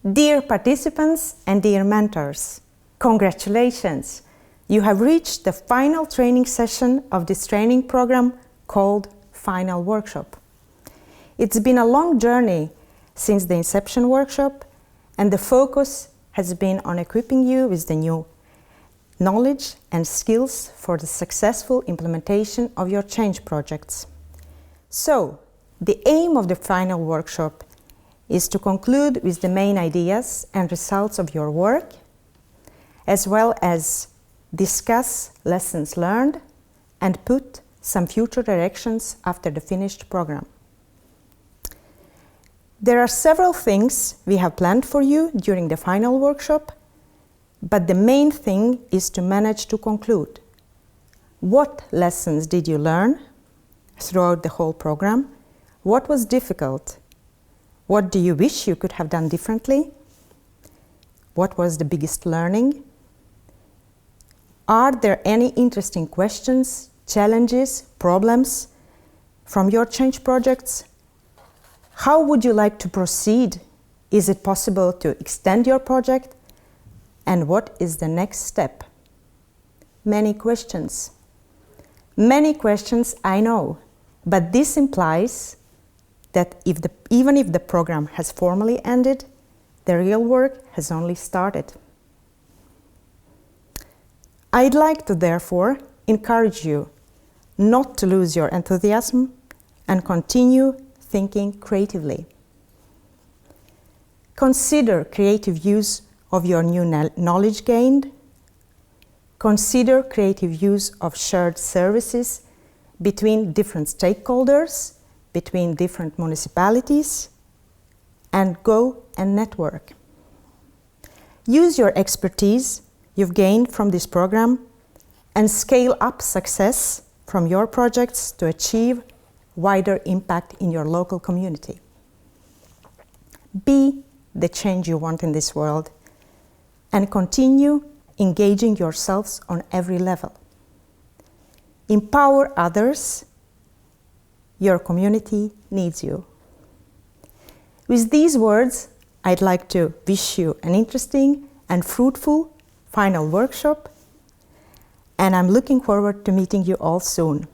Dear participants and dear mentors, congratulations! You have reached the final training session of this training program called Final Workshop. It's been a long journey since the Inception workshop, and the focus has been on equipping you with the new knowledge and skills for the successful implementation of your change projects. So, the aim of the final workshop is to conclude with the main ideas and results of your work, as well as discuss lessons learned and put some future directions after the finished program. There are several things we have planned for you during the final workshop, but the main thing is to manage to conclude. What lessons did you learn throughout the whole program? What was difficult? What do you wish you could have done differently? What was the biggest learning? Are there any interesting questions, challenges, problems from your change projects? How would you like to proceed? Is it possible to extend your project? And what is the next step? Many questions. Many questions, I know, but this implies that even if the program has formally ended, the real work has only started. I'd like to therefore encourage you not to lose your enthusiasm and continue thinking creatively. Consider creative use of your new knowledge gained. Consider creative use of shared services between different stakeholders, between different municipalities, and go and network. Use your expertise you've gained from this program and scale up success from your projects to achieve wider impact in your local community. Be the change you want in this world and continue engaging yourselves on every level. Empower others. Your community needs you. With these words, I'd like to wish you an interesting and fruitful final workshop, and I'm looking forward to meeting you all soon.